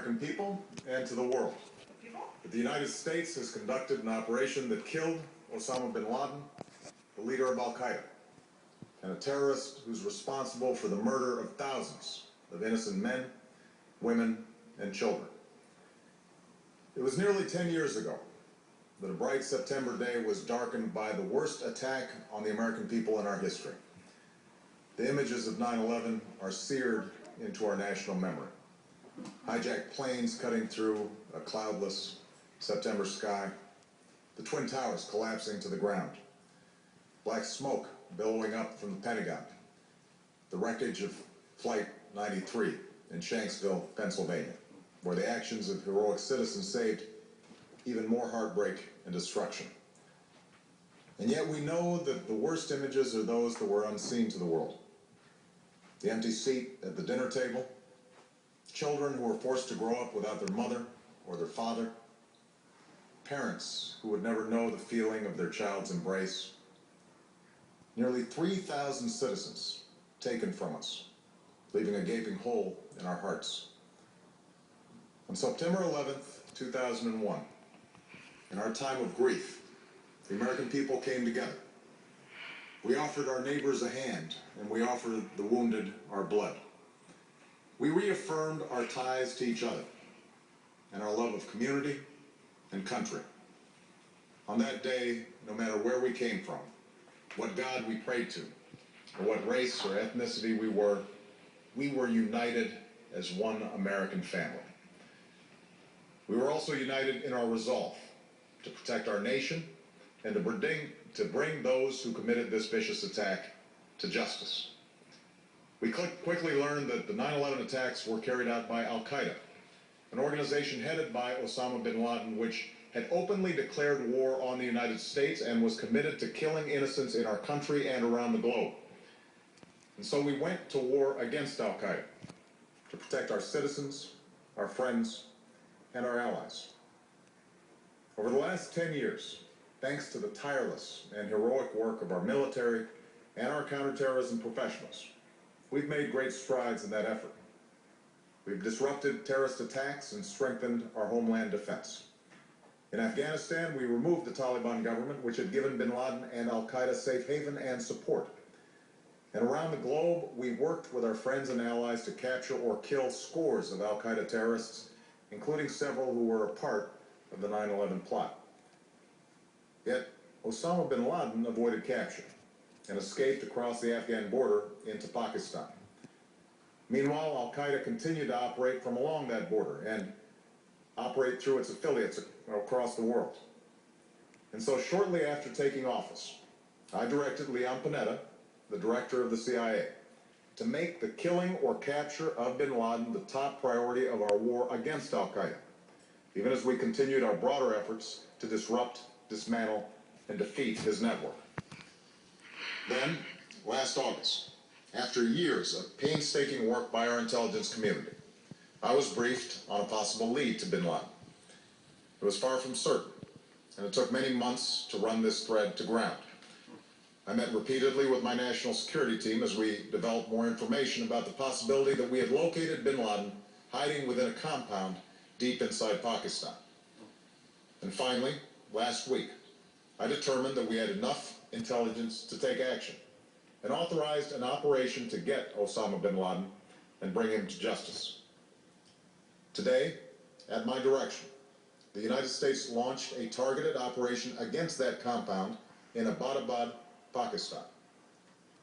American people and to the world. The United States has conducted an operation that killed Osama bin Laden, the leader of Al-Qaeda, and a terrorist who's responsible for the murder of thousands of innocent men, women, and children. It was nearly 10 years ago that a bright September day was darkened by the worst attack on the American people in our history. The images of 9/11 are seared into our national memory. Hijacked planes cutting through a cloudless September sky, the Twin Towers collapsing to the ground, black smoke billowing up from the Pentagon, the wreckage of Flight 93 in Shanksville, Pennsylvania, where the actions of heroic citizens saved even more heartbreak and destruction. And yet we know that the worst images are those that were unseen to the world. The empty seat at the dinner table, children who were forced to grow up without their mother or their father, parents who would never know the feeling of their child's embrace, nearly 3,000 citizens taken from us, leaving a gaping hole in our hearts. On September 11th, 2001, in our time of grief, the American people came together. We offered our neighbors a hand, and we offered the wounded our blood. We reaffirmed our ties to each other and our love of community and country. On that day, no matter where we came from, what God we prayed to, or what race or ethnicity we were united as one American family. We were also united in our resolve to protect our nation and to bring those who committed this vicious attack to justice. We quickly learned that the 9/11 attacks were carried out by Al-Qaeda, an organization headed by Osama bin Laden, which had openly declared war on the United States and was committed to killing innocents in our country and around the globe. And so we went to war against Al-Qaeda to protect our citizens, our friends, and our allies. Over the last 10 years, thanks to the tireless and heroic work of our military and our counterterrorism professionals, we've made great strides in that effort. We've disrupted terrorist attacks and strengthened our homeland defense. In Afghanistan, we removed the Taliban government, which had given bin Laden and Al-Qaeda safe haven and support. And around the globe, we worked with our friends and allies to capture or kill scores of Al-Qaeda terrorists, including several who were a part of the 9/11 plot. Yet, Osama bin Laden avoided capture and escaped across the Afghan border into Pakistan. Meanwhile, Al-Qaeda continued to operate from along that border and operate through its affiliates across the world. And so shortly after taking office, I directed Leon Panetta, the director of the CIA, to make the killing or capture of bin Laden the top priority of our war against Al-Qaeda, even as we continued our broader efforts to disrupt, dismantle, and defeat his network. Then, last August, after years of painstaking work by our intelligence community, I was briefed on a possible lead to bin Laden. It was far from certain, and it took many months to run this thread to ground. I met repeatedly with my national security team as we developed more information about the possibility that we had located bin Laden hiding within a compound deep inside Pakistan. And finally, last week, I determined that we had enough intelligence to take action and authorized an operation to get Osama bin Laden and bring him to justice. Today, at my direction, the United States launched a targeted operation against that compound in Abbottabad, Pakistan.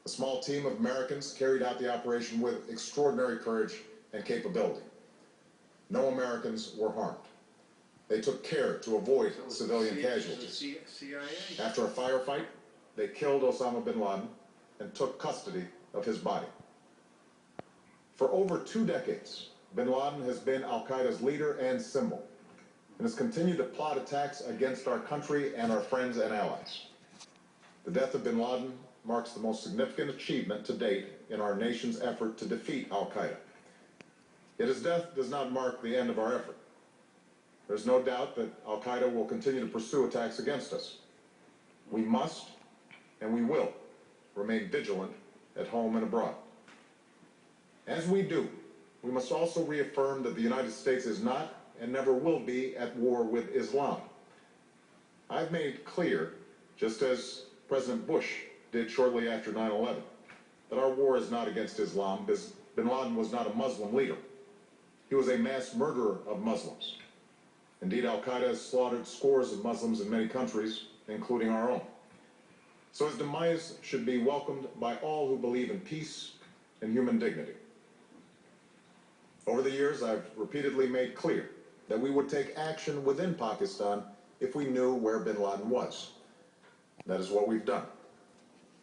A small team of Americans carried out the operation with extraordinary courage and capability. No Americans were harmed. They took care to avoid civilian casualties. After a firefight, they killed Osama bin Laden and took custody of his body. For over 2 decades, bin Laden has been Al-Qaeda's leader and symbol, and has continued to plot attacks against our country and our friends and allies. The death of bin Laden marks the most significant achievement to date in our nation's effort to defeat Al-Qaeda. Yet his death does not mark the end of our effort. There's no doubt that Al-Qaeda will continue to pursue attacks against us. We must, and we will, remain vigilant at home and abroad. As we do, we must also reaffirm that the United States is not and never will be at war with Islam. I've made clear, just as President Bush did shortly after 9/11, that our war is not against Islam, because bin Laden was not a Muslim leader. He was a mass murderer of Muslims. Indeed, Al-Qaeda has slaughtered scores of Muslims in many countries, including our own. So his demise should be welcomed by all who believe in peace and human dignity. Over the years, I've repeatedly made clear that we would take action within Pakistan if we knew where bin Laden was. That is what we've done.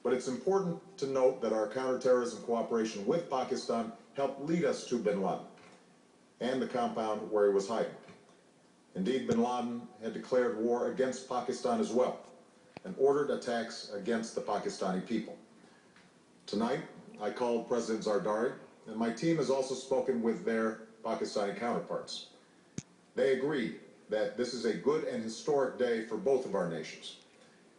But it's important to note that our counterterrorism cooperation with Pakistan helped lead us to bin Laden and the compound where he was hiding. Indeed, bin Laden had declared war against Pakistan as well and ordered attacks against the Pakistani people. Tonight, I called President Zardari, and my team has also spoken with their Pakistani counterparts. They agree that this is a good and historic day for both of our nations.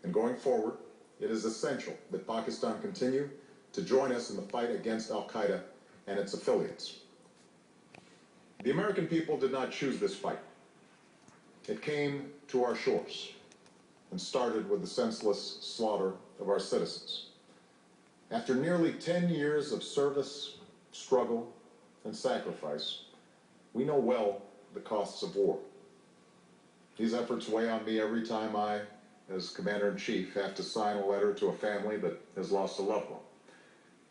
And going forward, it is essential that Pakistan continue to join us in the fight against Al-Qaeda and its affiliates. The American people did not choose this fight. It came to our shores and started with the senseless slaughter of our citizens. After nearly 10 years of service, struggle, and sacrifice, we know well the costs of war. These efforts weigh on me every time I, as Commander-in-Chief, have to sign a letter to a family that has lost a loved one,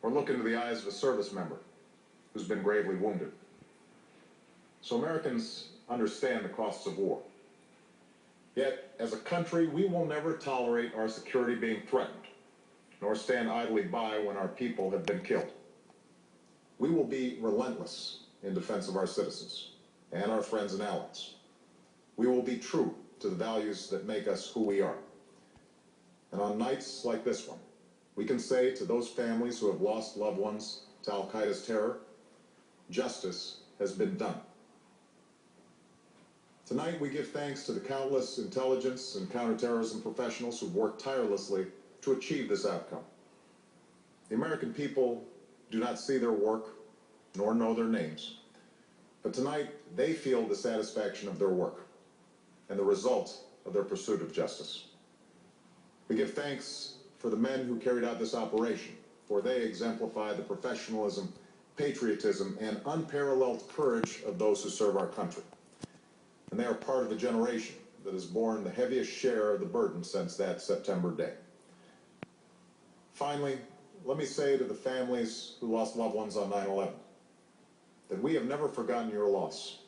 or look into the eyes of a service member who's been gravely wounded. So Americans understand the costs of war. Yet, as a country, we will never tolerate our security being threatened, nor stand idly by when our people have been killed. We will be relentless in defense of our citizens and our friends and allies. We will be true to the values that make us who we are. And on nights like this one, we can say to those families who have lost loved ones to Al-Qaeda's terror, justice has been done. Tonight, we give thanks to the countless intelligence and counterterrorism professionals who've worked tirelessly to achieve this outcome. The American people do not see their work, nor know their names. But tonight, they feel the satisfaction of their work and the result of their pursuit of justice. We give thanks for the men who carried out this operation, for they exemplify the professionalism, patriotism, and unparalleled courage of those who serve our country. And they are part of a generation that has borne the heaviest share of the burden since that September day. Finally, let me say to the families who lost loved ones on 9/11 that we have never forgotten your loss,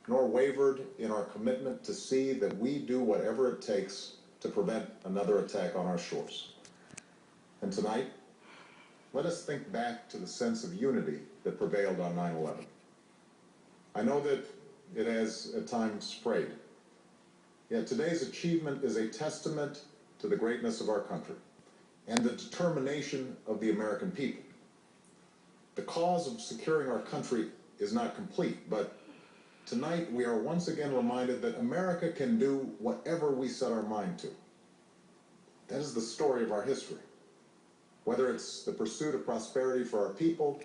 nor wavered in our commitment to see that we do whatever it takes to prevent another attack on our shores. And tonight, let us think back to the sense of unity that prevailed on 9/11. I know that it has at times frayed. Yet today's achievement is a testament to the greatness of our country and the determination of the American people. The cause of securing our country is not complete, but tonight we are once again reminded that America can do whatever we set our mind to. That is the story of our history. Whether it's the pursuit of prosperity for our people,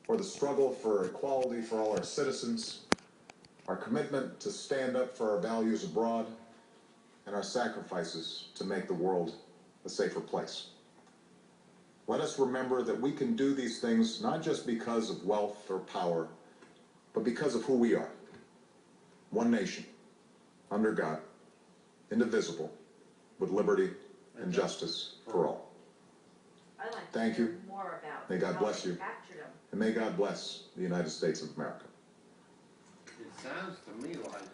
or the struggle for equality for all our citizens, our commitment to stand up for our values abroad, and our sacrifices to make the world a safer place. Let us remember that we can do these things not just because of wealth or power, but because of who we are. One nation, under God, indivisible, with liberty and justice for all. I'd like Thank to you. hear more about May God how bless they you. captured them. And may God bless the United States of America. It sounds to me like